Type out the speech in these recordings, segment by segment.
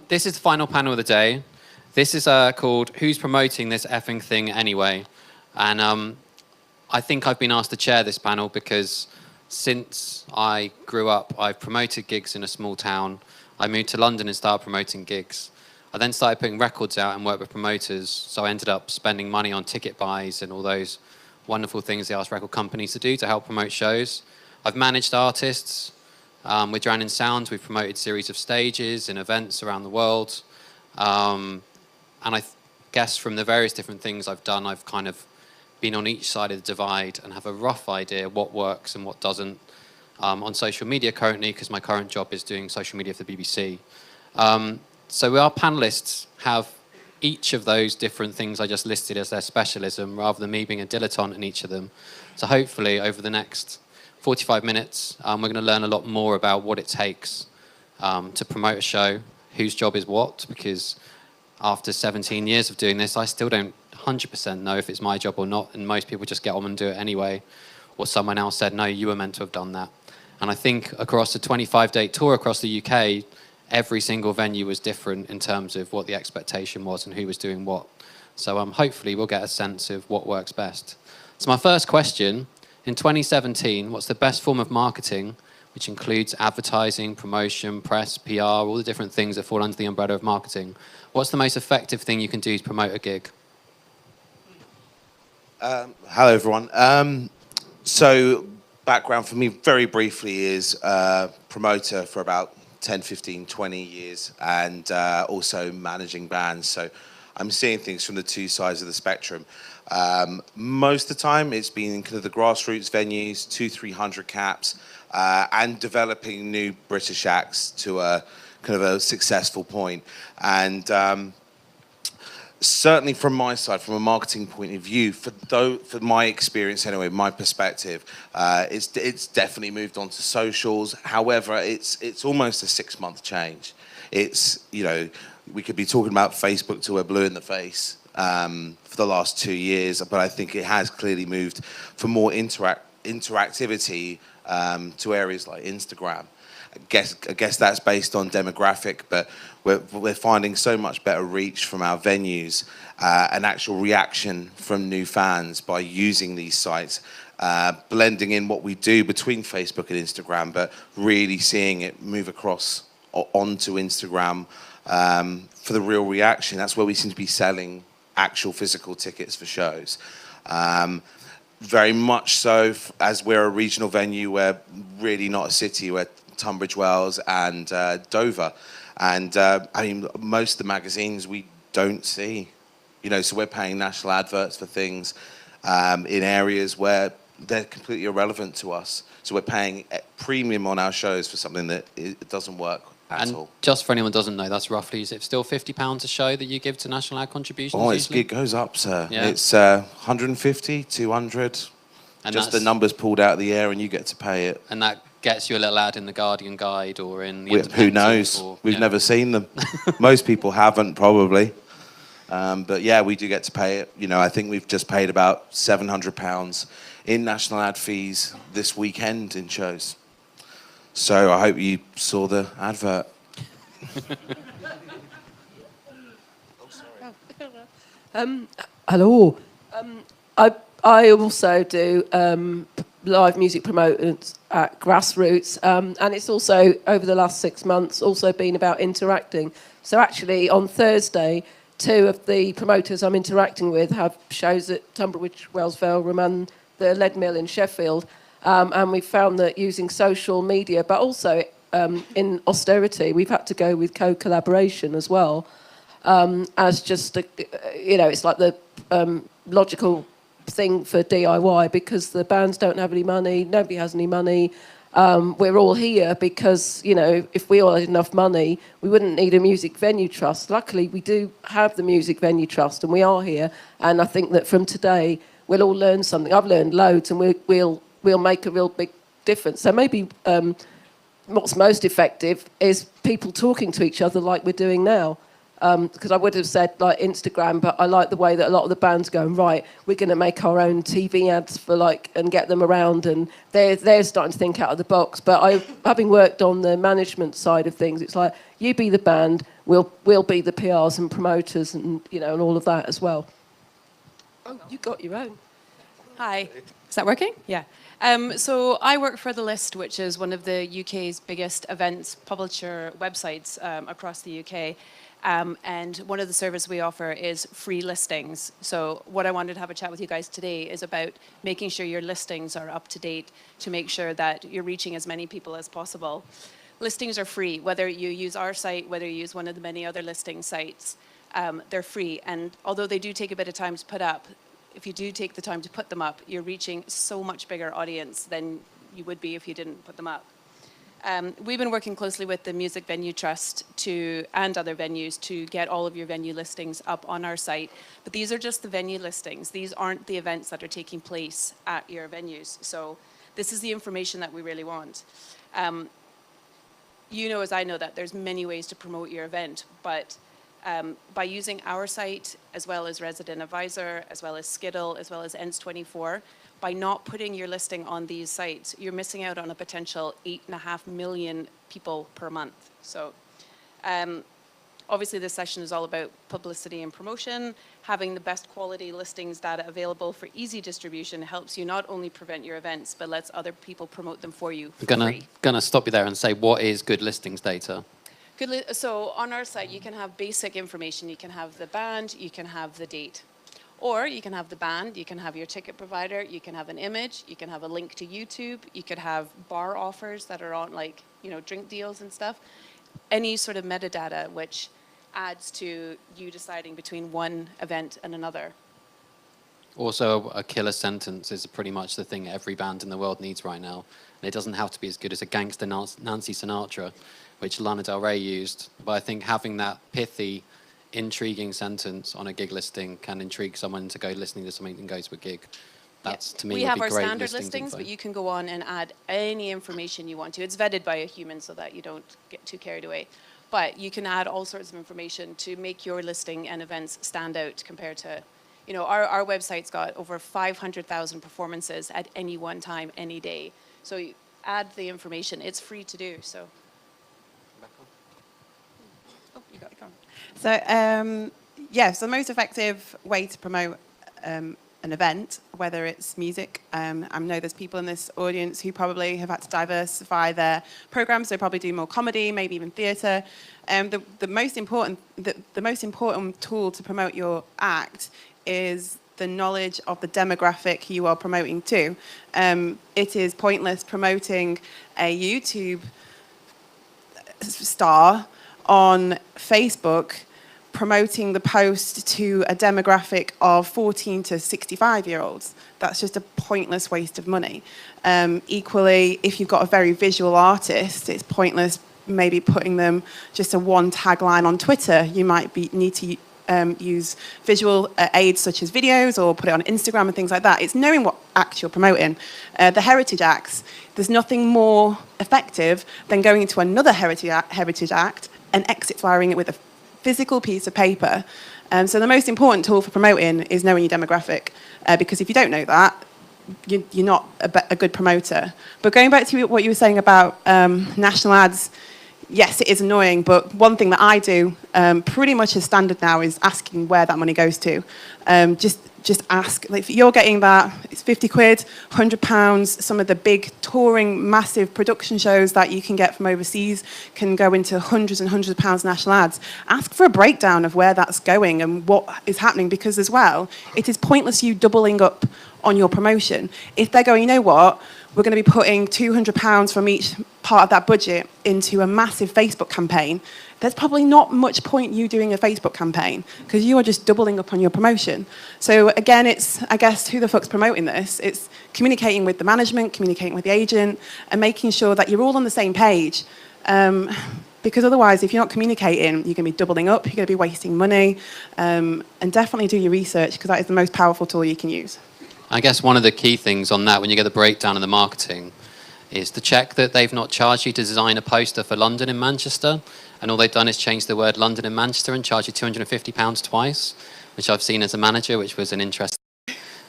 this is the final panel of the day. This is called Who's Promoting This Effing Thing Anyway? And I think I've been asked to chair this panel because since I grew up, I've promoted gigs in a small town. I moved to London and started promoting gigs. I then started putting records out and worked with promoters, so I ended up spending money on ticket buys and all those wonderful things they ask record companies to do to help promote shows. I've managed artists. With Drowning Sounds, we've promoted a series of stages and events around the world. And I guess from the various different things I've done, I've kind of been on each side of the divide and have a rough idea what works and what doesn't on social media currently, because my current job is doing social media for the BBC. So our panellists have each of those different things I just listed as their specialism, rather than me being a dilettante in each of them. So hopefully over the next 45 minutes, we're going to learn a lot more about what it takes to promote a show, whose job is what, because after 17 years of doing this, I still don't 100% know if it's my job or not, and most people just get on and do it anyway, or someone else said, no, you were meant to have done that. And I think across a 25-day tour across the UK, every single venue was different in terms of what the expectation was and who was doing what. So hopefully we'll get a sense of what works best. So my first question, in 2017, what's the best form of marketing, which includes advertising, promotion, press, PR, all the different things that fall under the umbrella of marketing? What's the most effective thing you can do to promote a gig? Hello, everyone. So background for me, very briefly, is promoter for about 10, 15, 20 years, and also managing bands. So I'm seeing things from the two sides of the spectrum. Most of the time, it's been kind of the grassroots venues, 200-300 caps, and developing new British acts to a kind of a successful point. And certainly from my side, from a marketing point of view, for my experience anyway, my perspective, it's definitely moved on to socials. However, it's almost a 6-month change. It's, you know, we could be talking about Facebook till we're blue in the face for the last 2 years, but I think it has clearly moved for more interactivity to areas like Instagram. I guess that's based on demographic, but we're finding so much better reach from our venues and actual reaction from new fans by using these sites, blending in what we do between Facebook and Instagram, but really seeing it move across onto Instagram for the real reaction. That's where we seem to be selling actual physical tickets for shows. Very much so, as we're a regional venue, we're really not a city. We're Tunbridge Wells and Dover, and I mean most of the magazines we don't see, you know, so we're paying national adverts for things in areas where they're completely irrelevant to us, so we're paying premium on our shows for something that it doesn't work at all. Just for anyone who doesn't know, that's roughly, is it still £50 a show that you give to national ad contributions? It goes up, sir. Yeah. It's 150, 200, and just the numbers pulled out of the air and you get to pay it. And that gets you a little ad in the Guardian Guide or in the Who knows? We've never seen them. Most people haven't, probably. But yeah, we do get to pay it. You know, I think we've just paid about £700 in national ad fees this weekend in shows. So I hope you saw the advert. Hello. I also do live music promoters at Grassroots, and it's also, over the last 6 months, also been about interacting. So actually, on Thursday, 2 of the promoters I'm interacting with have shows at Tunbridge Wells Velram and the Leadmill in Sheffield, and we found that using social media, but also in austerity, we've had to go with co-collaboration as well, as just, it's like the logical thing for DIY, because the bands don't have any money, nobody has any money. We're all here because, if we all had enough money, we wouldn't need a music venue trust. Luckily, we do have the music venue trust, and we are here. And I think that from today, we'll all learn something. I've learned loads, and we'll make a real big difference. So maybe what's most effective is people talking to each other like we're doing now. Because I would have said like Instagram, but I like the way that a lot of the bands go, right, we're going to make our own TV ads for and get them around, and they're starting to think out of the box. But having worked on the management side of things, it's like, you be the band, we'll be the PRs and promoters and and all of that as well. Oh, you got your own. Hi, is that working? Yeah. So I work for The List, which is one of the UK's biggest events publisher websites across the UK. And one of the services we offer is free listings. So what I wanted to have a chat with you guys today is about making sure your listings are up to date to make sure that you're reaching as many people as possible. Listings are free, whether you use our site, whether you use one of the many other listing sites, they're free. And although they do take a bit of time to put up, if you do take the time to put them up, you're reaching so much bigger audience than you would be if you didn't put them up. We've been working closely with the Music Venue Trust and other venues to get all of your venue listings up on our site. But these are just the venue listings. These aren't the events that are taking place at your venues. So this is the information that we really want. You know, as I know, that there's many ways to promote your event, but by using our site, as well as Resident Advisor, as well as Skiddle, as well as ENS24, by not putting your listing on these sites, you're missing out on a potential 8.5 million people per month. So obviously this session is all about publicity and promotion. Having the best quality listings data available for easy distribution helps you not only prevent your events, but lets other people promote them for you for free. Gonna stop you there and say, what is good listings data? So on our site, you can have basic information. You can have the band, you can have the date. Or you can have the band, you can have your ticket provider, you can have an image, you can have a link to YouTube, you could have bar offers that are on, like, drink deals and stuff. Any sort of metadata which adds to you deciding between one event and another. Also, a killer sentence is pretty much the thing every band in the world needs right now. And it doesn't have to be as good as a gangster Nancy Sinatra, which Lana Del Rey used. But I think having that pithy, intriguing sentence on a gig listing can intrigue someone to go listening to something and go to a gig. That's, to me, would be great. We have our standard listings, info. but you can go on and add any information you want to. It's vetted by a human so that you don't get too carried away. But you can add all sorts of information to make your listing and events stand out compared to, our website's got over 500,000 performances at any one time, any day. So you add the information. It's free to do, so. Oh, you got it, go on. So the most effective way to promote an event, whether it's music, I know there's people in this audience who probably have had to diversify their programs. They probably do more comedy, maybe even theatre. The most important tool to promote your act is the knowledge of the demographic you are promoting to. It is pointless promoting a YouTube star on Facebook promoting the post to a demographic of 14 to 65-year-olds. That's just a pointless waste of money. Equally, if you've got a very visual artist, it's pointless maybe putting them just a one tagline on Twitter. You might need to use visual aids such as videos or put it on Instagram and things like that. It's knowing what act you're promoting. The heritage acts, there's nothing more effective than going into another heritage act and exit flyering it with a physical piece of paper. So the most important tool for promoting is knowing your demographic, because if you don't know that, you're not a good promoter. But going back to what you were saying about national ads, yes, it is annoying, but one thing that I do pretty much as standard now is asking where that money goes to. Just ask. Like, if you're getting that, it's 50 quid, 100 pounds. Some of the big touring, massive production shows that you can get from overseas can go into hundreds and hundreds of pounds national ads. Ask for a breakdown of where that's going and what is happening, because as well, it is pointless you doubling up on your promotion. If they're going, you know what, we're going to be putting £200 from each part of that budget into a massive Facebook campaign, there's probably not much point you doing a Facebook campaign because you are just doubling up on your promotion. So again, it's, I guess, who the fuck's promoting this? It's communicating with the management, communicating with the agent, and making sure that you're all on the same page. Because otherwise, if you're not communicating, you're going to be doubling up, you're going to be wasting money, and definitely do your research, because that is the most powerful tool you can use. I guess one of the key things on that, when you get the breakdown of the marketing, is to check that they've not charged you to design a poster for London and Manchester, and all they've done is change the word London and Manchester and charge you £250 twice, which I've seen as a manager, which was an interesting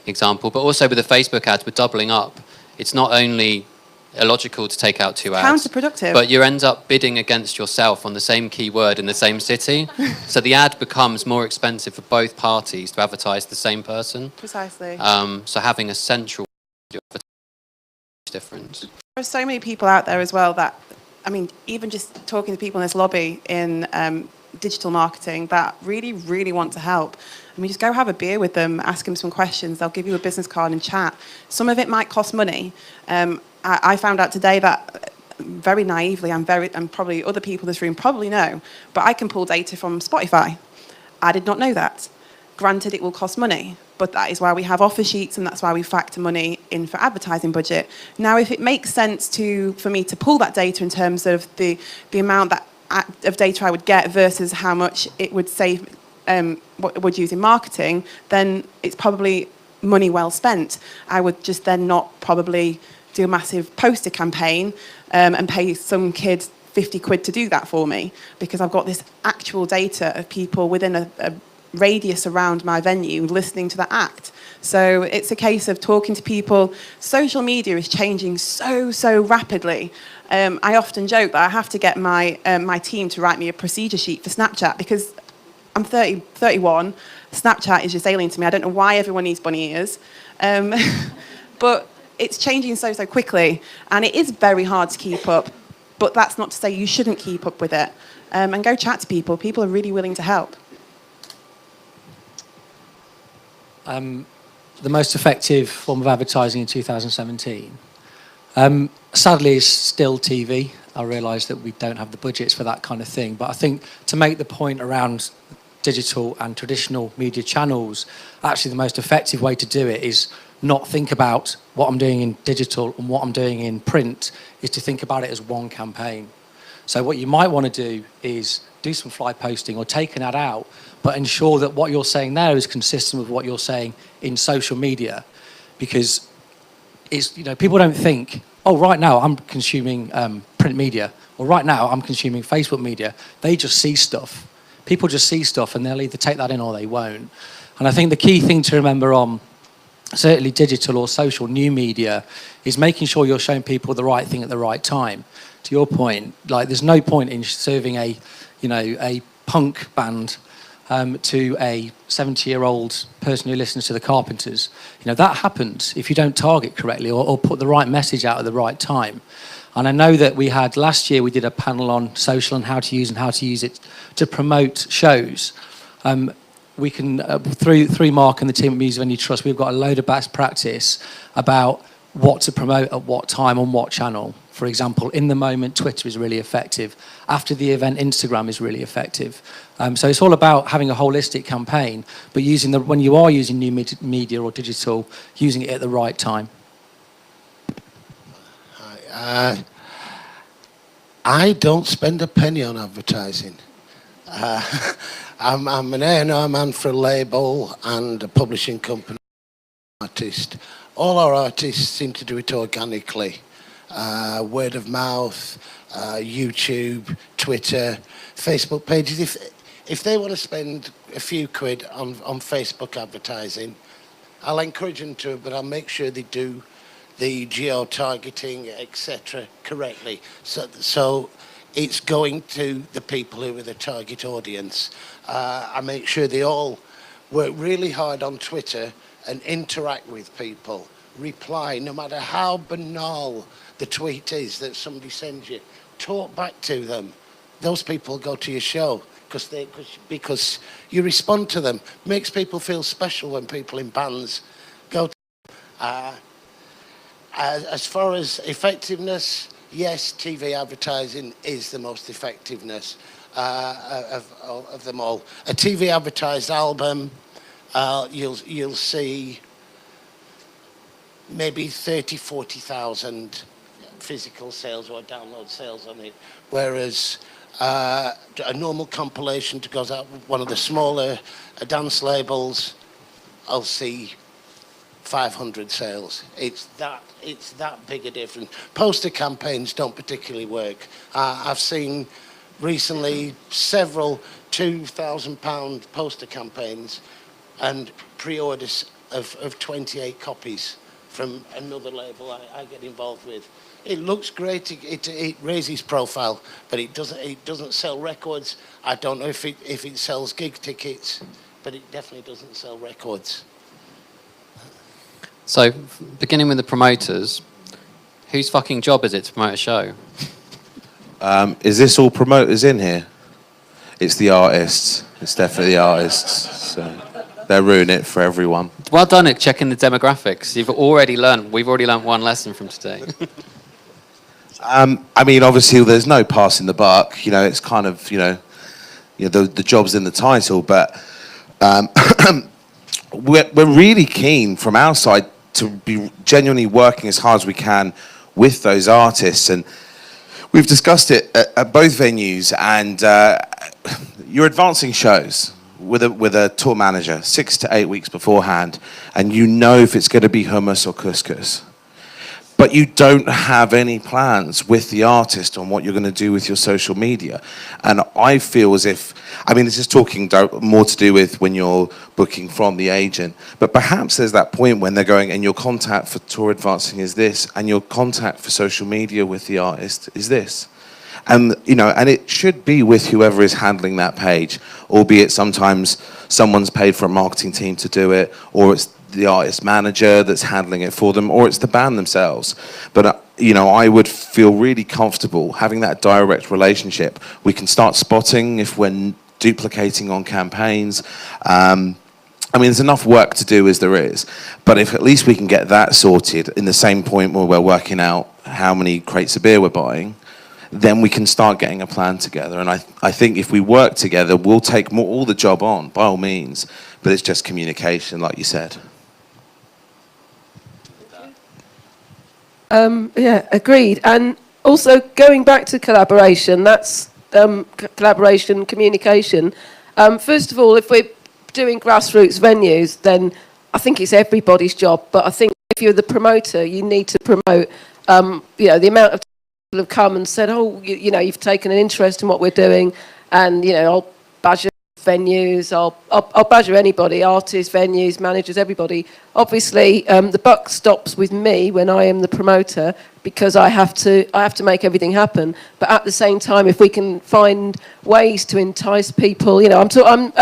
example. But also with the Facebook ads, we're doubling up. It's not only illogical to take out 2 ads. Counterproductive. But you end up bidding against yourself on the same keyword in the same city. So the ad becomes more expensive for both parties to advertise the same person. Precisely. So having a central difference. There are so many people out there as well that, I mean, even just talking to people in this lobby in digital marketing that really, really want to help. I mean, just go have a beer with them, ask them some questions. They'll give you a business card and chat. Some of it might cost money. I found out today that very naively, and probably other people in this room probably know, but I can pull data from Spotify. I did not know that. Granted, it will cost money, but that is why we have offer sheets, and that's why we factor money in for advertising budget. Now, if it makes sense for me to pull that data in terms of the amount of data I would get versus how much it would save, what it would use in marketing, then it's probably money well spent. I would just then not probably do a massive poster campaign and pay some kid 50 quid to do that for me, because I've got this actual data of people within a radius around my venue listening to that act. So it's a case of talking to people. Social media is changing so rapidly. I often joke that I have to get my team to write me a procedure sheet for Snapchat, because I'm 31. Snapchat is just alien to me. I don't know why everyone needs bunny ears. But it's changing so quickly, and it is very hard to keep up. But that's not to say you shouldn't keep up with it. And go chat to people. People are really willing to help. The most effective form of advertising in 2017, sadly, is still TV. I realise that we don't have the budgets for that kind of thing, but I think to make the point around digital and traditional media channels, actually the most effective way to do it is not think about what I'm doing in digital and what I'm doing in print, is to think about it as one campaign. So what you might want to do is do some fly posting or take an ad out, but ensure that what you're saying there is consistent with what you're saying in social media, because it's, people don't think, oh, right now I'm consuming print media, or right now I'm consuming Facebook media. They just see stuff. People just see stuff, and they'll either take that in or they won't. And I think the key thing to remember on certainly digital or social new media is making sure you're showing people the right thing at the right time. To your point, there's no point in serving a punk band to a 70-year-old person who listens to the Carpenters. That happens if you don't target correctly or put the right message out at the right time. And I know that last year we did a panel on social and how to use it to promote shows. We can, through Mark and the team at Music Venue Trust, we've got a load of best practice about what to promote at what time on what channel. For example, in the moment, Twitter is really effective. After the event, Instagram is really effective. So it's all about having a holistic campaign, but when you are using new media or digital, using it at the right time. Hi. I don't spend a penny on advertising. I'm an A&R man for a label and a publishing company. Artist. All our artists seem to do it organically. Word of mouth, YouTube, Twitter, Facebook pages. If they want to spend a few quid on Facebook advertising, I'll encourage them to, but I'll make sure they do the geo-targeting, etc. correctly. So it's going to the people who are the target audience. I make sure they all work really hard on Twitter and interact with people, reply, no matter how banal the tweet is that somebody sends you, talk back to them. Those people go to your show because you respond to them. Makes people feel special when people in bands go to as far as effectiveness, yes, TV advertising is the most effectiveness of them all. A TV advertised album, you'll see maybe 30, 40,000 physical sales or download sales on it, whereas a normal compilation that goes out with one of the smaller dance labels, I'll see 500 sales. It's that big a difference. Poster campaigns don't particularly work. I've seen recently several £2,000 poster campaigns and pre-orders of 28 copies from another label I get involved with. It looks great. It raises profile, but it doesn't sell records. I don't know if it sells gig tickets, but it definitely doesn't sell records. So, beginning with the promoters, whose fucking job is it to promote a show? Is this all promoters in here? It's the artists. It's definitely the artists. So they'll ruin it for everyone. Well done at checking the demographics. We've already learned one lesson from today. I mean, obviously, there's no passing the buck. You know, it's kind of, the job's in the title. But we're really keen from our side to be genuinely working as hard as we can with those artists. And we've discussed it at both venues. And you're advancing shows with a tour manager 6 to 8 weeks beforehand. And you know if it's going to be hummus or couscous. But you don't have any plans with the artist on what you're going to do with your social media. And I feel as if, I mean, this is talking more to do with when you're booking from the agent, but perhaps there's that point when they're going, and your contact for tour advancing is this, and your contact for social media with the artist is this. And, and it should be with whoever is handling that page, albeit sometimes someone's paid for a marketing team to do it, or it's the artist manager that's handling it for them, or it's the band themselves. But, I would feel really comfortable having that direct relationship. We can start spotting if we're duplicating on campaigns. I mean, there's enough work to do as there is. But if at least we can get that sorted in the same point where we're working out how many crates of beer we're buying, then we can start getting a plan together. And I think if we work together, we'll take all the job on, by all means. But it's just communication, like you said. Yeah, agreed. And also going back to collaboration, that's collaboration, communication. First of all, if we're doing grassroots venues, then I think it's everybody's job. But I think if you're the promoter, you need to promote, the amount of people have come and said, oh, you've taken an interest in what we're doing, and, I'll badger venues, I'll badger anybody, artists, venues, managers, everybody. Obviously, the buck stops with me when I am the promoter, because I have to make everything happen. But at the same time, if we can find ways to entice people, I'm talking,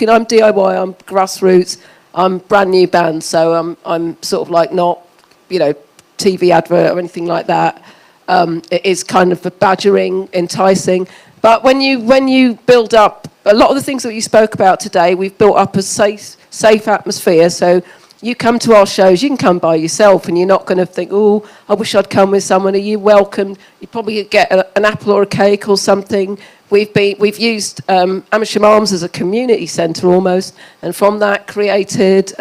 I'm DIY, I'm grassroots, I'm brand new band, so I'm sort of like not, TV advert or anything like that. It is kind of a badgering, enticing. But when you build up, a lot of the things that you spoke about today, we've built up a safe atmosphere. So you come to our shows, you can come by yourself, and you're not going to think, oh, I wish I'd come with someone. Are you welcome? You probably get an apple or a cake or something. We've used Amersham Arms as a community centre almost, and from that created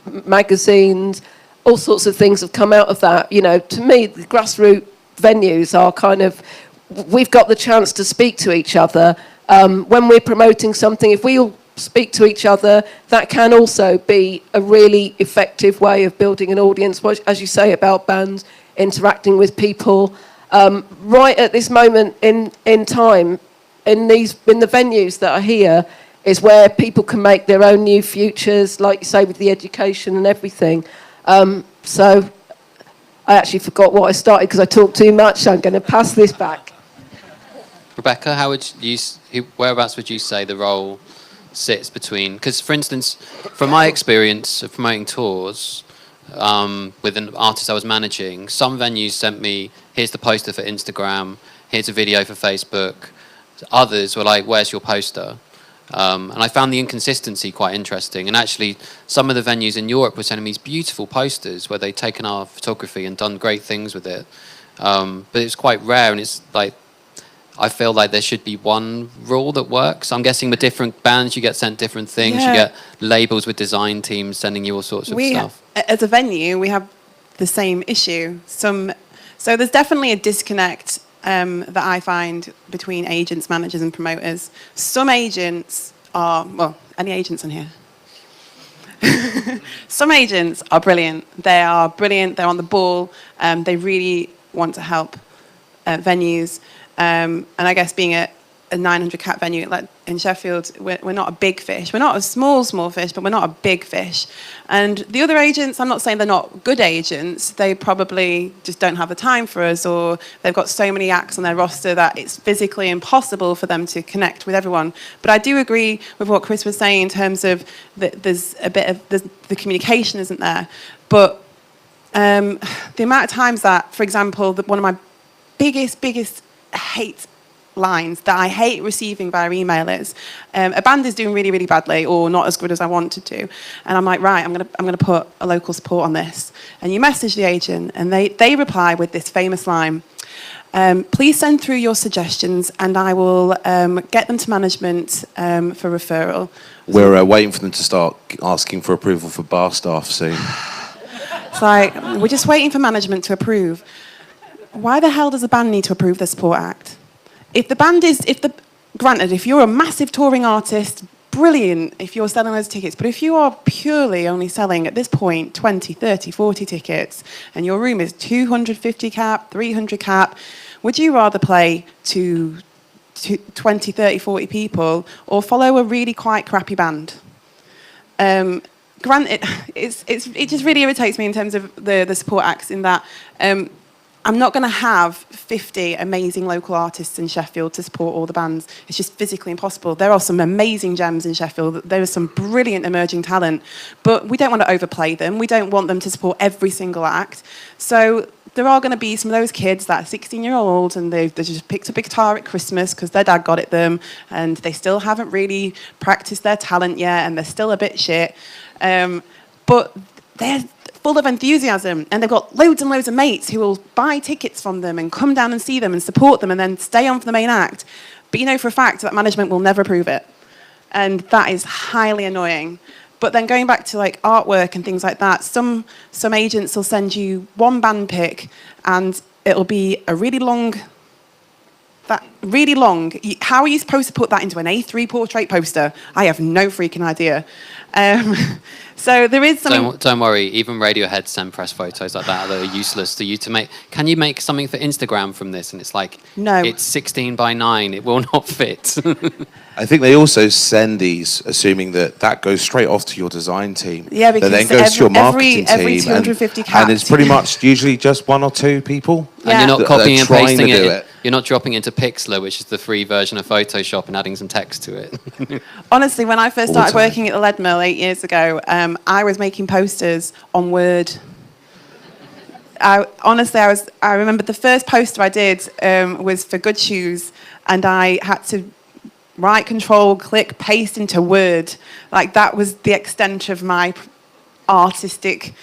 magazines. All sorts of things have come out of that. To me, the grassroots venues are kind of, we've got the chance to speak to each other. When we're promoting something, if we all speak to each other, that can also be a really effective way of building an audience, as you say about bands, interacting with people. Right at this moment in time, in the venues that are here, is where people can make their own new futures, like you say, with the education and everything. So I actually forgot what I started because I talked too much, so I'm going to pass this back. Rebecca, whereabouts would you say the role sits between? Because, for instance, from my experience of promoting tours with an artist I was managing, some venues sent me, here's the poster for Instagram, here's a video for Facebook. Others were like, where's your poster? And I found the inconsistency quite interesting. And actually, some of the venues in Europe were sending me these beautiful posters where they'd taken our photography and done great things with it. But it's quite rare, and it's like, I feel like there should be one rule that works. I'm guessing with different bands, you get sent different things. Yeah. You get labels with design teams sending you all sorts of stuff. As a venue, we have the same issue. So there's definitely a disconnect that I find between agents, managers and promoters. Some agents are, well, any agents in here? Some agents are brilliant. They are brilliant. They're on the ball. They really want to help venues. And I guess being a 900 cap venue, in Sheffield, we're not a big fish. We're not a small fish, but we're not a big fish. And the other agents, I'm not saying they're not good agents. They probably just don't have the time for us, or they've got so many acts on their roster that it's physically impossible for them to connect with everyone. But I do agree with what Chris was saying in terms of there's a bit of the communication isn't there. But the amount of times that, for example, one of my biggest hate lines that I hate receiving via email is a band is doing really badly or not as good as I wanted to, and I'm like, right, I'm gonna put a local support on this, and you message the agent and they reply with this famous line, please send through your suggestions and I will get them to management for referral. We're waiting for them to start asking for approval for bar staff soon. It's like, we're just waiting for management to approve. Why the hell does the band need to approve the support act? Granted, if you're a massive touring artist, brilliant if you're selling those tickets, but if you are purely only selling, at this point, 20, 30, 40 tickets, and your room is 250 cap, 300 cap, would you rather play to 20, 30, 40 people, or follow a really quite crappy band? Granted, it just really irritates me in terms of the support acts in that I'm not going to have 50 amazing local artists in Sheffield to support all the bands. It's just physically impossible. There are some amazing gems in Sheffield. There is some brilliant emerging talent, but we don't want to overplay them. We don't want them to support every single act. So there are going to be some of those kids that are 16-year-olds and they just picked up a guitar at Christmas because their dad got it them, and they still haven't really practiced their talent yet, and they're still a bit shit. But they're full of enthusiasm, and they've got loads and loads of mates who will buy tickets from them and come down and see them and support them and then stay on for the main act. But you know for a fact that management will never approve it. And that is highly annoying. But then going back to like artwork and things like that, some agents will send you one band pick and it'll be a really long. How are you supposed to put that into an A3 portrait poster? I have no freaking idea. So there is something. Don't worry. Even Radiohead send press photos like that that are useless to you to make. Can you make something for Instagram from this? And it's like, no, it's 16 by 9. It will not fit. I think they also send these, assuming that goes straight off to your design team. Yeah, because that then goes to your marketing every team, 250 and it's pretty much usually just one or two people. Yeah. And you're not copying and pasting it. You're not dropping into Pixlr, which is the free version of Photoshop, and adding some text to it. Honestly, when I first started working at the Leadmill 8 years ago, I was making posters on Word. I remember the first poster I did was for Good Shoes, and I had to write, control, click, paste into Word. Like, that was the extent of my artistic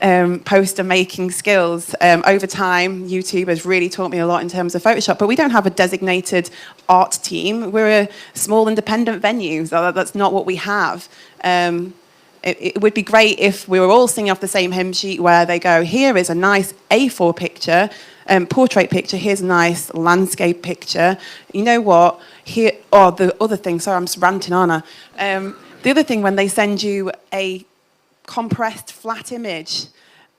poster making skills. Over time, YouTube has really taught me a lot in terms of Photoshop, but we don't have a designated art team. We're a small independent venue, so that's not what we have. It would be great if we were all singing off the same hymn sheet where they go, here is a nice A4 picture, portrait picture, here's a nice landscape picture. You know what? The other thing, sorry, I'm just ranting, aren't I? The other thing, when they send you a compressed flat image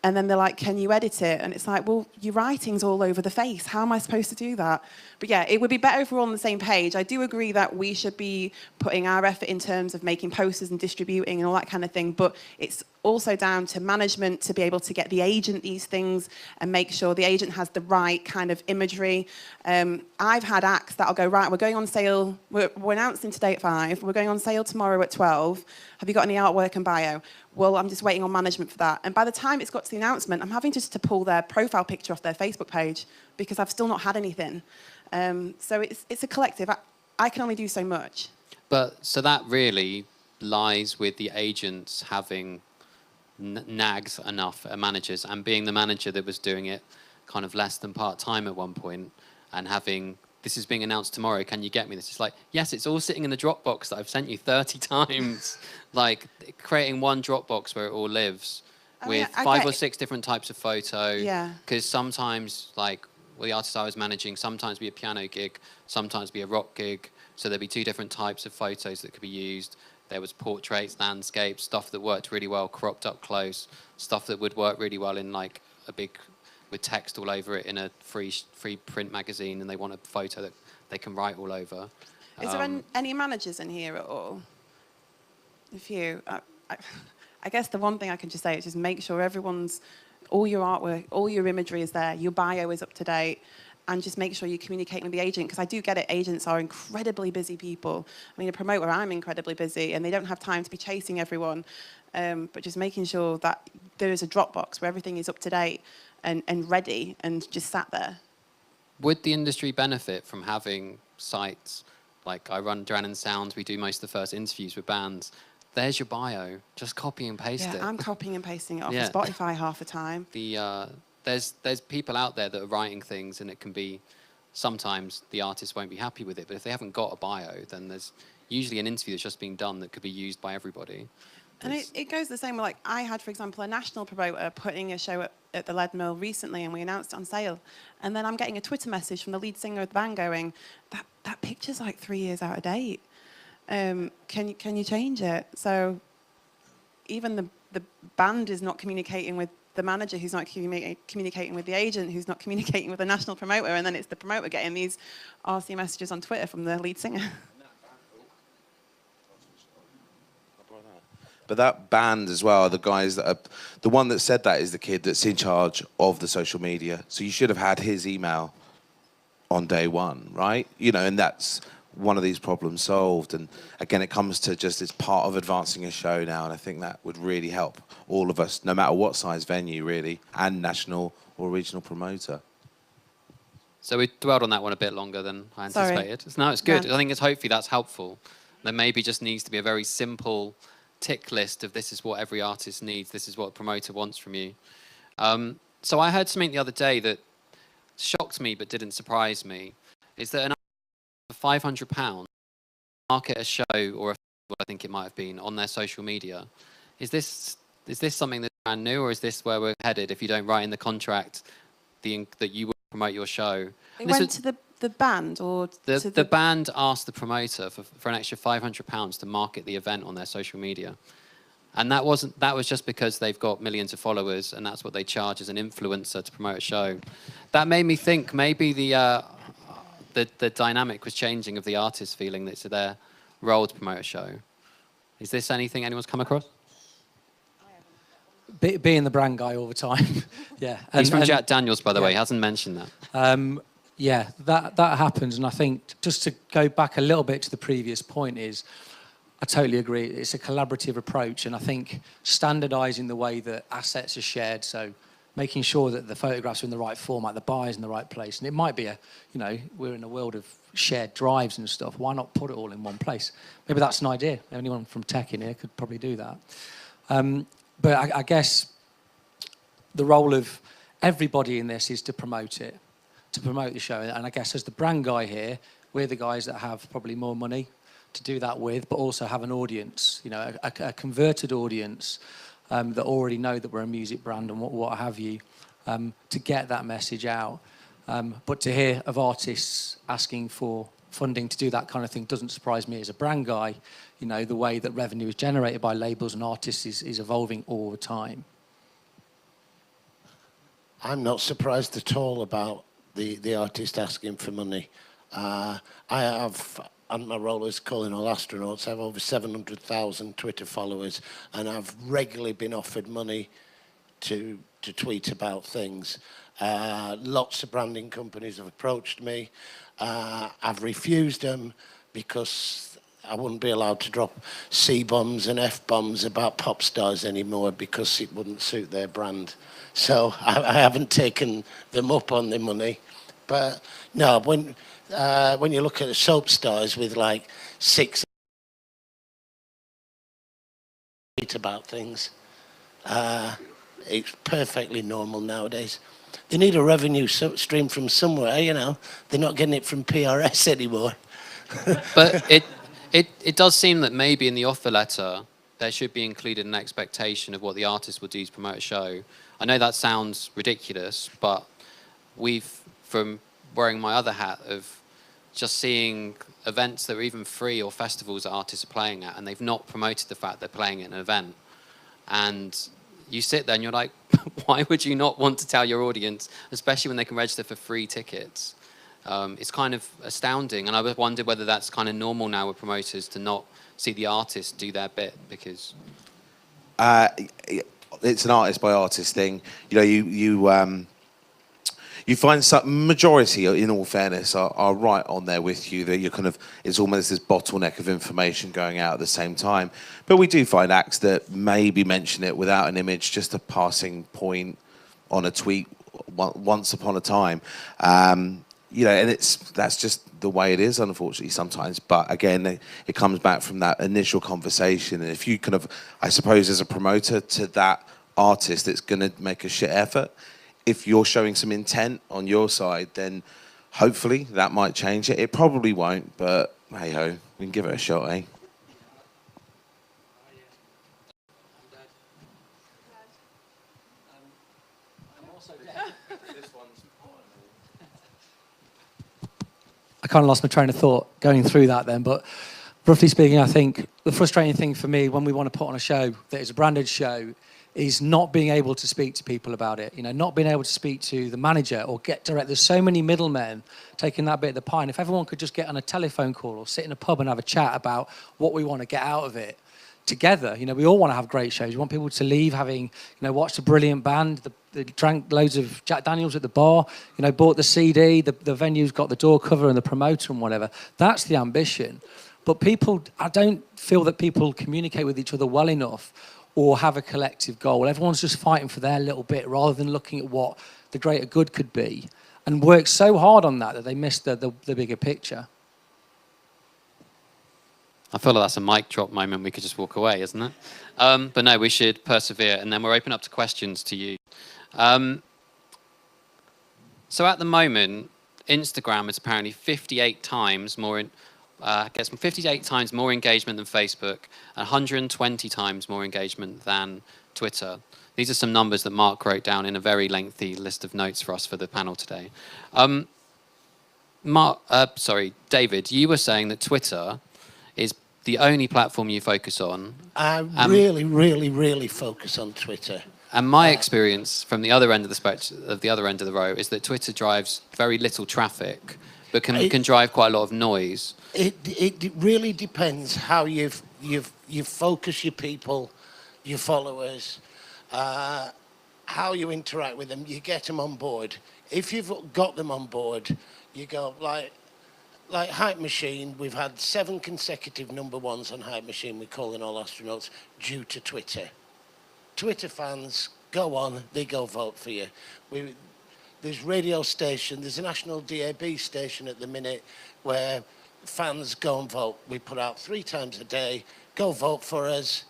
and then they're like, can you edit it? And it's like, well, your writing's all over the face. How am I supposed to do that? But yeah, it would be better if we're all on the same page. I do agree that we should be putting our effort in terms of making posters and distributing and all that kind of thing, but it's also down to management to be able to get the agent these things and make sure the agent has the right kind of imagery. I've had acts that'll go, right, we're going on sale, we're announcing today at 5, we're going on sale tomorrow at 12. Have you got any artwork and bio? Well, I'm just waiting on management for that. And by the time it's got to the announcement, I'm having just to pull their profile picture off their Facebook page because I've still not had anything. So it's a collective. I can only do so much. But so that really lies with the agents having nagged enough at managers, and being the manager that was doing it kind of less than part-time at one point, and having, this is being announced tomorrow, can you get me this? It's like, yes, it's all sitting in the Dropbox that I've sent you 30 times. Like, creating one Dropbox where it all lives with 5 or 6 different types of photo. Yeah. Because sometimes, like, well, the artist I was managing, sometimes be a piano gig, sometimes be a rock gig. So there'd be 2 different types of photos that could be used. There was portraits, landscapes, stuff that worked really well cropped up close, stuff that would work really well in like a big, with text all over it in a free print magazine, and they want a photo that they can write all over. Is there any managers in here at all? A few. I guess the one thing I can just say is just make sure all your artwork, all your imagery is there, your bio is up to date, and just make sure you communicate with the agent, because I do get it, agents are incredibly busy people. I mean, a promoter, I'm incredibly busy, and they don't have time to be chasing everyone, but just making sure that there is a Dropbox where everything is up to date and ready and just sat there. Would the industry benefit from having sites like I run Duran and Sounds, we do most of the first interviews with bands. There's your bio, just copy and paste it. Yeah, I'm copying and pasting it off Yeah. of Spotify half the time. There's people out there that are writing things, and it can be, sometimes the artist won't be happy with it, but if they haven't got a bio, then there's usually an interview that's just being done that could be used by everybody. And it goes the same way, like I had, for example, a national promoter putting a show at the Leadmill recently, and we announced it on sale. And then I'm getting a Twitter message from the lead singer of the band going, that picture's like 3 years out of date. Can you change it? So even the band is not communicating with the manager, who's not communicating with the agent, who's not communicating with the national promoter, and then it's the promoter getting these RC messages on Twitter from the lead singer. But that band as well, the guys that are, the one that said that is the kid that's in charge of the social media. So you should have had his email on day one, right? You know, and that's one of these problems solved. And again, it comes to just, it's part of advancing a show now. And I think that would really help all of us, no matter what size venue really, and national or regional promoter. So we dwelled on that one a bit longer than I anticipated. Sorry. No, it's good. No. I think hopefully that's helpful. There maybe just needs to be a very simple tick list of this is what every artist needs, this is what a promoter wants from you. So I heard something the other day that shocked me but didn't surprise me, is that an artist for £500 market a show or a festival, I think it might have been, on their social media. Is this something that's brand new, or is this where we're headed if you don't write in the contract that you will promote your show? It went to the band, or to the band asked the promoter for an extra £500 to market the event on their social media, and that was just because they've got millions of followers and that's what they charge as an influencer to promote a show. That made me think maybe the dynamic was changing of the artist feeling that it's their role to promote a show. Is this anything anyone's come across? Being the brand guy all the time, yeah. He's from Jack Daniels, by the way. He hasn't mentioned that. Yeah, that happens, and I think just to go back a little bit to the previous point is, I totally agree. It's a collaborative approach, and I think standardising the way that assets are shared, so making sure that the photographs are in the right format, the buyer's in the right place, and it might be we're in a world of shared drives and stuff. Why not put it all in one place? Maybe that's an idea. Anyone from tech in here could probably do that. But I guess the role of everybody in this is to promote it. To promote the show, and I guess as the brand guy here, we're the guys that have probably more money to do that with, but also have an audience, a converted audience that already know that we're a music brand and what have you, to get that message out. But to hear of artists asking for funding to do that kind of thing doesn't surprise me as a brand guy. The way that revenue is generated by labels and artists is evolving all the time. I'm not surprised at all about the artist asking for money. I have, and my role is calling all astronauts, I have over 700,000 Twitter followers, and I've regularly been offered money to tweet about things. Lots of branding companies have approached me. I've refused them because I wouldn't be allowed to drop C-bombs and F-bombs about pop stars anymore because it wouldn't suit their brand. So I haven't taken them up on the money. But no, when you look at the soap stars with like 6 about things, it's perfectly normal nowadays. They need a revenue stream from somewhere, They're not getting it from PRS anymore. But it does seem that maybe in the offer letter there should be included an expectation of what the artist will do to promote a show. I know that sounds ridiculous, but from wearing my other hat of just seeing events that are even free or festivals that artists are playing at, and they've not promoted the fact they're playing at an event. And you sit there and you're like, why would you not want to tell your audience, especially when they can register for free tickets, It's kind of astounding, and I wondered whether that's kind of normal now with promoters to not see the artist do their bit, because it's an artist by artist thing. You know, you find some majority, in all fairness, are right on there with you. That you're kind of, it's almost this bottleneck of information going out at the same time. But we do find acts that maybe mention it without an image, just a passing point on a tweet once upon a time. You know, and that's just the way it is, unfortunately, sometimes. But again, it comes back from that initial conversation. And if you kind of, I suppose, as a promoter to that artist that's going to make a shit effort, if you're showing some intent on your side, then hopefully that might change it. It probably won't, but hey ho, we can give it a shot, eh? I kind of lost my train of thought going through that then, but roughly speaking, I think the frustrating thing for me when we want to put on a show that is a branded show is not being able to speak to people about it, you know, not being able to speak to the manager or get direct. There's so many middlemen taking that bit of the pie, and if everyone could just get on a telephone call or sit in a pub and have a chat about what we want to get out of it together. You know, we all want to have great shows. We want people to leave having, you know, watched a brilliant band, they drank loads of Jack Daniels at the bar, you know, bought the CD, the venue's got the door cover and the promoter and whatever. That's the ambition. But people, I don't feel that people communicate with each other well enough or have a collective goal. Everyone's just fighting for their little bit rather than looking at what the greater good could be, and work so hard on that they miss the bigger picture. I feel like that's a mic drop moment. We could just walk away, isn't it? But no, we should persevere, and then we're open up to questions to you. So at the moment, Instagram is apparently 58 times more gets 58 times more engagement than Facebook, and 120 times more engagement than Twitter. These are some numbers that Mark wrote down in a very lengthy list of notes for us for the panel today. David, you were saying that Twitter is the only platform you focus on. I really focus on Twitter. And my experience from the other end of the spectrum, of the other end of the row, is that Twitter drives very little traffic, but can drive quite a lot of noise. It really depends how you focus your people, your followers, how you interact with them. You get them on board. If you've got them on board, you go like Hype Machine. We've had 7 consecutive #1s on Hype Machine. We call in all astronauts due to Twitter. Twitter fans go on, they go vote for you. There's radio station, there's a national DAB station at the minute where fans go and vote. We put out 3 times a day, go vote for us.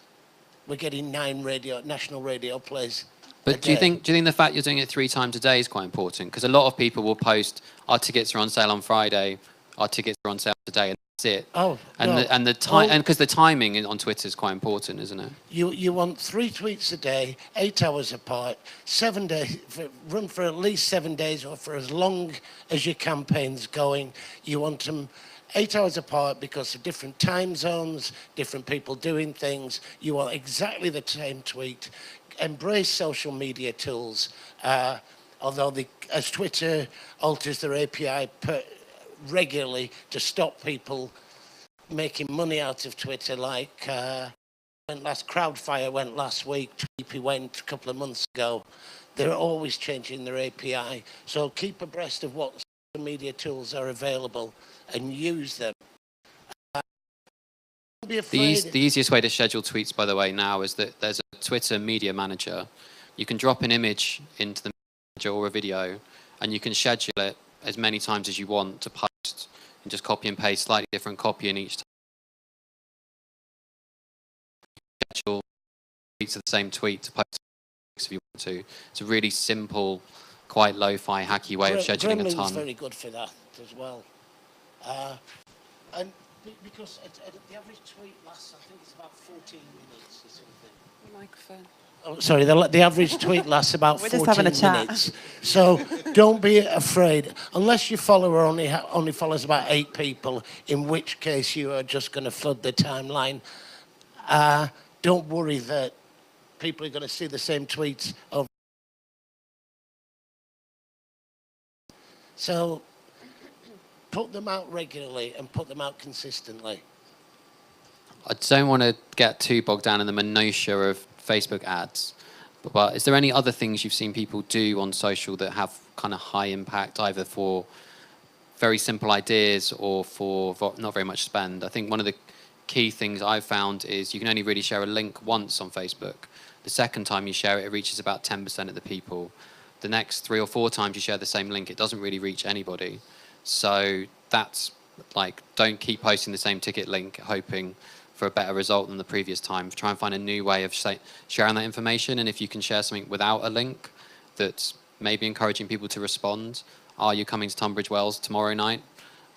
We're getting 9 national radio plays. But do you think the fact you're doing it 3 times a day is quite important? Because a lot of people will post, our tickets are on sale on Friday, our tickets are on sale today, and that's it. Oh, and no. And because the timing on Twitter is quite important, isn't it? You want 3 tweets a day, 8 hours apart, 7 days, run for at least 7 days or for as long as your campaign's going. You want them 8 hours apart because of different time zones, different people doing things. You want exactly the same tweet. Embrace social media tools, although as Twitter alters their API regularly to stop people making money out of Twitter, like Crowdfire went last week, Tweepy went a couple of months ago. They're always changing their API, so keep abreast of what social media tools are available and use them. Don't be afraid. The easiest way to schedule tweets, by the way, now is that there's a Twitter media manager. You can drop an image into the manager or a video, and you can schedule it as many times as you want to post, and just copy and paste slightly different copy in each time. Schedule tweets of the same tweet to post if you want to. It's a really simple, quite lo-fi, hacky way of scheduling a ton. Gremlin's very good for that as well. And because the average tweet lasts, I think it's about 14 minutes or something. Microphone. Oh, sorry, the average tweet lasts about We're 14 just having a chat. minutes. So don't be afraid. Unless your follower only follows about 8 people, in which case you are just going to flood the timeline. Don't worry that people are going to see the same tweets over. So put them out regularly and put them out consistently? I don't want to get too bogged down in the minutiae of Facebook ads, but is there any other things you've seen people do on social that have kind of high impact, either for very simple ideas or for not very much spend? I think one of the key things I've found is you can only really share a link once on Facebook. The second time you share it, it reaches about 10% of the people. The next 3 or 4 times you share the same link, it doesn't really reach anybody. So that's like, don't keep posting the same ticket link hoping for a better result than the previous time. Try and find a new way of sharing that information. And if you can share something without a link that's maybe encouraging people to respond, are you coming to Tunbridge Wells tomorrow night?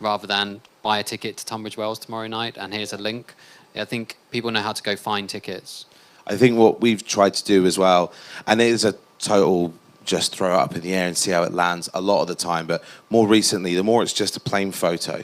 Rather than buy a ticket to Tunbridge Wells tomorrow night and here's a link. I think people know how to go find tickets. I think what we've tried to do as well, and it is a total just throw it up in the air and see how it lands a lot of the time, but more recently, the more it's just a plain photo.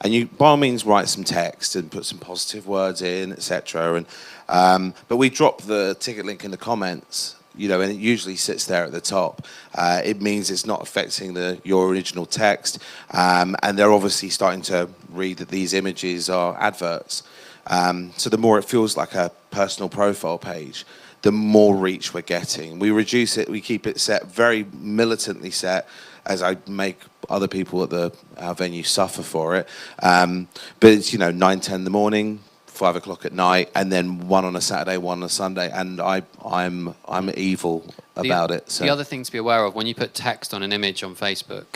And you, by all means, write some text and put some positive words in, etc. And but we drop the ticket link in the comments, you know, and it usually sits there at the top. It means it's not affecting your original text, and they're obviously starting to read that these images are adverts. So the more it feels like a personal profile page, the more reach we're getting. We reduce it, we keep it set, very militantly set, as I make other people at our venue suffer for it. But it's, 9, 10 in the morning, 5 o'clock at night, and then one on a Saturday, one on a Sunday, and I'm evil about it. So. The other thing to be aware of, when you put text on an image on Facebook,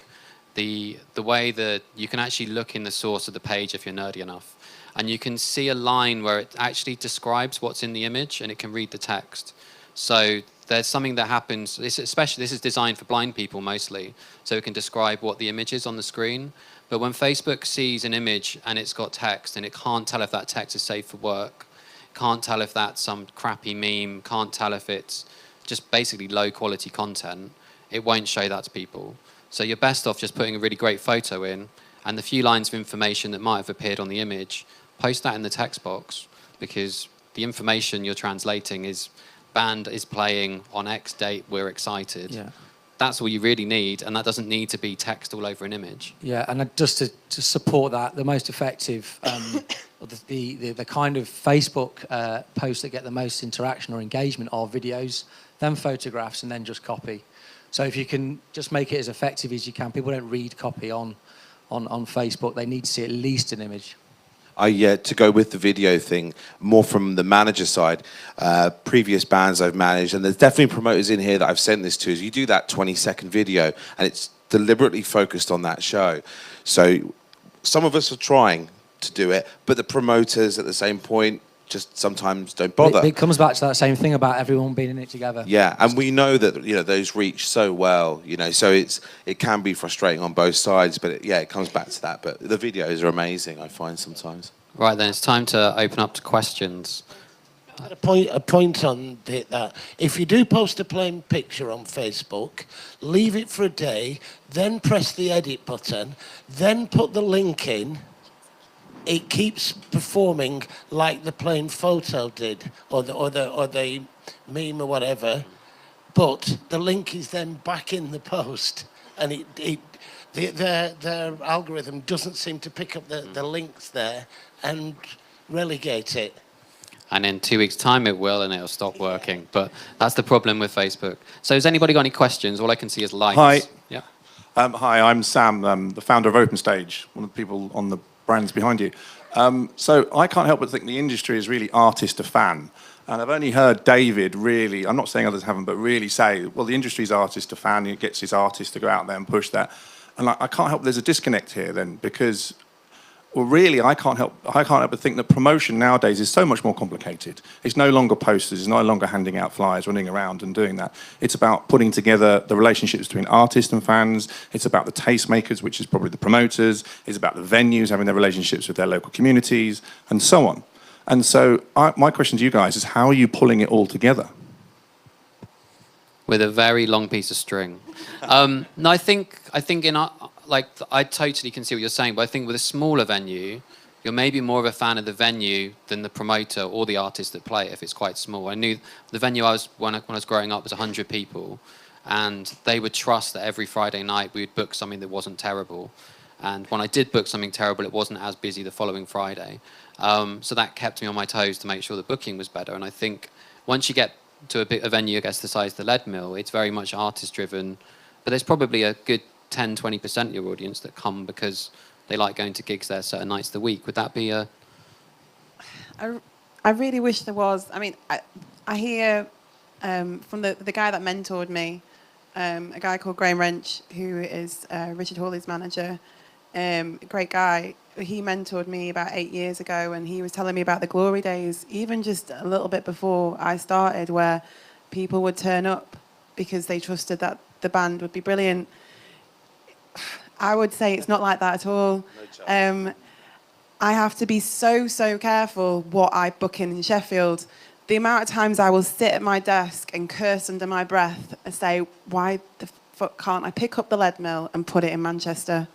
the way that you can actually look in the source of the page if you're nerdy enough, and you can see a line where it actually describes what's in the image, and it can read the text. So there's something that happens, this is designed for blind people mostly, so it can describe what the image is on the screen. But when Facebook sees an image and it's got text, and it can't tell if that text is safe for work, can't tell if that's some crappy meme, can't tell if it's just basically low quality content, it won't show that to people. So you're best off just putting a really great photo in, and the few lines of information that might have appeared on the image, post that in the text box, because the information you're translating is band is playing on X date, we're excited. Yeah. That's all you really need, and that doesn't need to be text all over an image. Yeah, and just to support that, the most effective, the kind of Facebook posts that get the most interaction or engagement are videos, then photographs, and then just copy. So if you can just make it as effective as you can, people don't read copy on Facebook, they need to see at least an image. To go with the video thing, more from the manager side, previous bands I've managed, and there's definitely promoters in here that I've sent this to, is you do that 20-second video, and it's deliberately focused on that show. So some of us are trying to do it, but the promoters at the same point just sometimes don't bother. It comes back to that same thing about everyone being in it together. Yeah, and we know that those reach so well, so it can be frustrating on both sides, but it comes back to that. But the videos are amazing, I find sometimes. Right then, it's time to open up to questions. A point on that. If you do post a plain picture on Facebook, leave it for a day, then press the edit button, then put the link in. It keeps performing like the plain photo did, or the meme or whatever, but the link is then back in the post, and their algorithm doesn't seem to pick up the links there and relegate it. And in 2 weeks' time it will, and it'll stop working. But that's the problem with Facebook. So has anybody got any questions? All I can see is lights. Hi. Yeah. Hi, I'm Sam, the founder of OpenStage, one of the people on the brands behind you. So I can't help but think the industry is really artist to fan. And I've only heard David really, I'm not saying others haven't, but really say, well, the industry's artist to fan, he gets his artists to go out there and push that. And I can't help, there's a disconnect here then, because, well, really, I can't help but think that promotion nowadays is so much more complicated. It's no longer posters, it's no longer handing out flyers, running around and doing that. It's about putting together the relationships between artists and fans. It's about the tastemakers, which is probably the promoters. It's about the venues having their relationships with their local communities, and so on. And so my question to you guys is, how are you pulling it all together? With a very long piece of string. No, I think I totally can see what you're saying, but I think with a smaller venue, you're maybe more of a fan of the venue than the promoter or the artist that play it if it's quite small. I knew the venue when I was growing up was 100 people, and they would trust that every Friday night we would book something that wasn't terrible. And when I did book something terrible, it wasn't as busy the following Friday. So that kept me on my toes to make sure the booking was better. And I think once you get to a venue, I guess, the size of the Leadmill, it's very much artist-driven. But there's probably a good 10, 20% of your audience that come because they like going to gigs there certain nights of the week. Would that be a... I really wish there was. I mean, I hear from the guy that mentored me, a guy called Graham Wrench, who is Richard Hawley's manager, great guy. He mentored me about 8 years ago, and he was telling me about the glory days, even just a little bit before I started, where people would turn up because they trusted that the band would be brilliant. I would say it's not like that at all. I have to be so careful what I book in Sheffield. The amount of times I will sit at my desk and curse under my breath and say, why the fuck can't I pick up the Leadmill and put it in Manchester?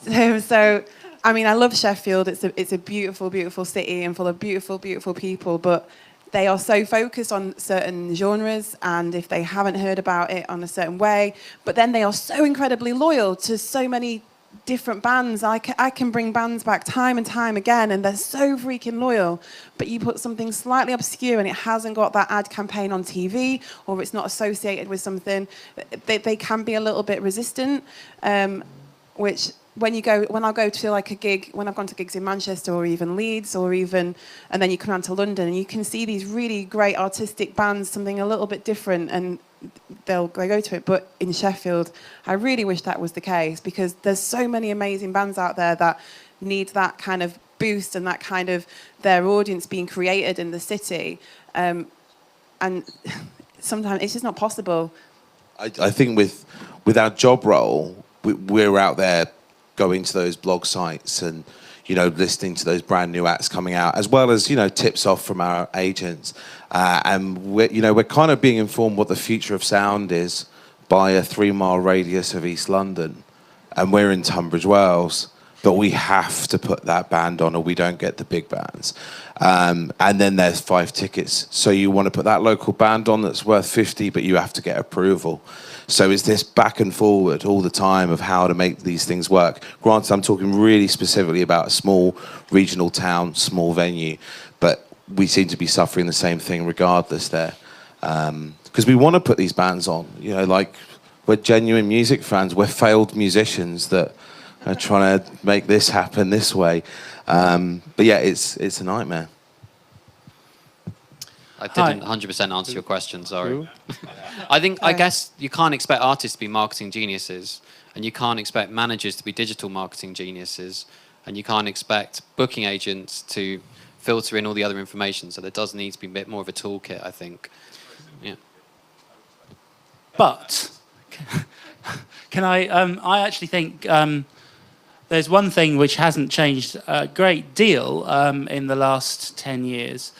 So, I mean, I love Sheffield. It's a beautiful, beautiful city and full of beautiful, beautiful people, but they are so focused on certain genres, and if they haven't heard about it on a certain way, but then they are so incredibly loyal to so many different bands. I can bring bands back time and time again, and they're so freaking loyal. But you put something slightly obscure and it hasn't got that ad campaign on TV, or it's not associated with something, they can be a little bit resistant. Which when I go to like a gig, when I've gone to gigs in Manchester or even Leeds and then you come down to London and you can see these really great artistic bands, something a little bit different, and they go to it. But in Sheffield, I really wish that was the case, because there's so many amazing bands out there that need that kind of boost and that kind of their audience being created in the city. And sometimes it's just not possible. I think with our job role, we're out there going to those blog sites and, listening to those brand new acts coming out, as well as, tips off from our agents. And we're kind of being informed what the future of sound is by a 3-mile radius of East London. And we're in Tunbridge, Wales, but we have to put that band on or we don't get the big bands. And then there's 5 tickets. So you want to put that local band on that's worth 50, but you have to get approval. So it's this back and forward all the time of how to make these things work. Granted, I'm talking really specifically about a small regional town, small venue, but we seem to be suffering the same thing regardless there. Because we want to put these bands on, we're genuine music fans, we're failed musicians that are trying to make this happen this way. But yeah, it's a nightmare. I didn't 100% answer your question, sorry. I guess you can't expect artists to be marketing geniuses, and you can't expect managers to be digital marketing geniuses, and you can't expect booking agents to filter in all the other information. So there does need to be a bit more of a toolkit, I think. Yeah. But can I actually think there's one thing which hasn't changed a great deal in the last 10 years,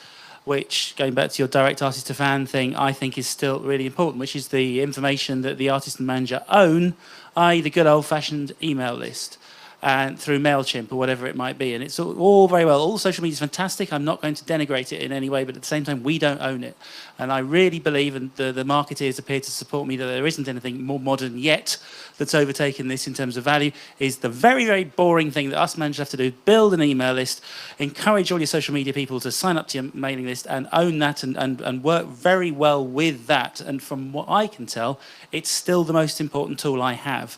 which, going back to your direct artist to fan thing, I think is still really important, which is the information that the artist and manager own, i.e. the good old-fashioned email list, and through MailChimp or whatever it might be. And it's all very well. All social media is fantastic. I'm not going to denigrate it in any way, but at the same time, we don't own it. And I really believe, and the marketeers appear to support me, that there isn't anything more modern yet that's overtaken this in terms of value. Is the very, very boring thing that us managers have to do: build an email list, encourage all your social media people to sign up to your mailing list and own that and work very well with that. And from what I can tell, it's still the most important tool I have.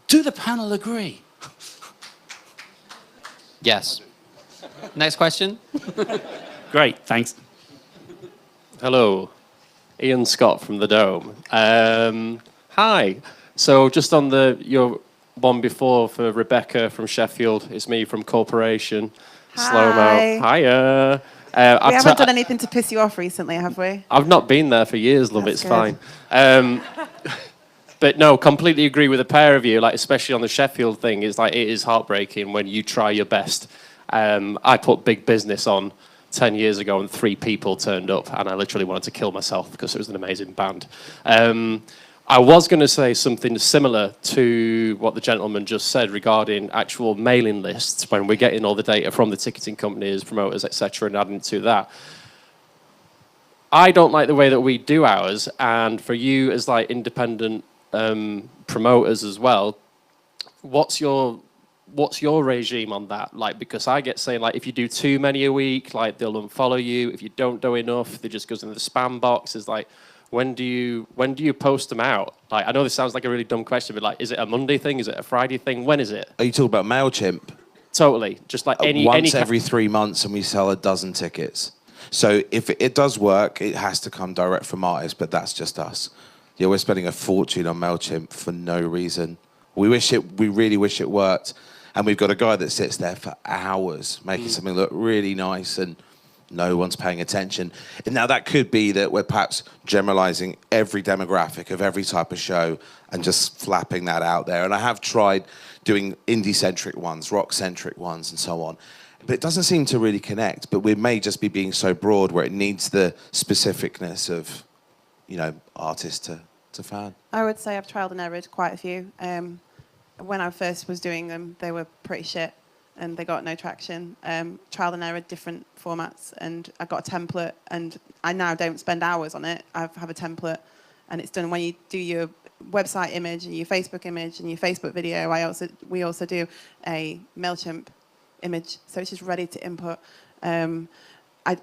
Do the panel agree? Yes. Next question. Great, thanks. Hello, Ian Scott from the Dome. Hi. So just on your one before for Rebecca from Sheffield, it's me from Corporation. Hi. Slow-mo. Hiya. We haven't done anything to piss you off recently, have we? I've not been there for years, love. That's It's good. fine. But no, completely agree with the pair of you. Like, especially on the Sheffield thing, it is heartbreaking when you try your best. I put Big Business on 10 years ago, and 3 people turned up, and I literally wanted to kill myself because it was an amazing band. I was going to say something similar to what the gentleman just said regarding actual mailing lists, when we're getting all the data from the ticketing companies, promoters, etc., and adding to that. I don't like the way that we do ours, and for you as like independent promoters as well, what's your regime on that? Like, because I get saying, like, if you do too many a week, like, they'll unfollow you. If you don't do enough, it just goes into the spam box. It's like, when do you post them out? Like, I know this sounds like a really dumb question, but like, is it a Monday thing? Is it a Friday thing? When is it? Are you talking about MailChimp? Totally. Just like Once every 3 months, and we sell a dozen tickets. So if it does work, it has to come direct from artists, but that's just us. Yeah, we're spending a fortune on MailChimp for no reason. We really wish it worked. And we've got a guy that sits there for hours making something look really nice, and no one's paying attention. And now that could be that we're perhaps generalizing every demographic of every type of show and just flapping that out there. And I have tried doing indie-centric ones, rock-centric ones, and so on. But it doesn't seem to really connect. But we may just be being so broad where it needs the specificness of, artist to fan. I would say I've trialled and errored quite a few. When I first was doing them, they were pretty shit and they got no traction. Trial and error, different formats, and I got a template, and I now don't spend hours on it. I have a template, and it's done when you do your website image and your Facebook image and your Facebook video. We also do a MailChimp image, so it's just ready to input.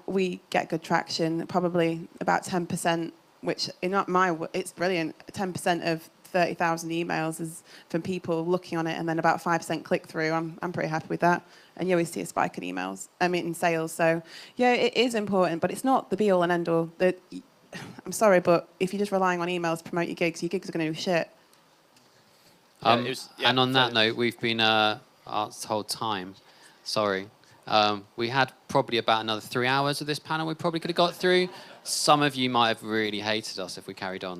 We get good traction, probably about 10%, which it's brilliant. 10% of 30,000 emails is from people looking on it, and then about 5% click through. I'm pretty happy with that. And you always see a spike in in sales. So yeah, it is important, but it's not the be all and end all. I'm sorry, but if you're just relying on emails to promote your gigs are going to do shit. And on that note, we've been this whole time. Sorry. We had probably about another 3 hours of this panel we probably could have got through. Some of you might have really hated us if we carried on.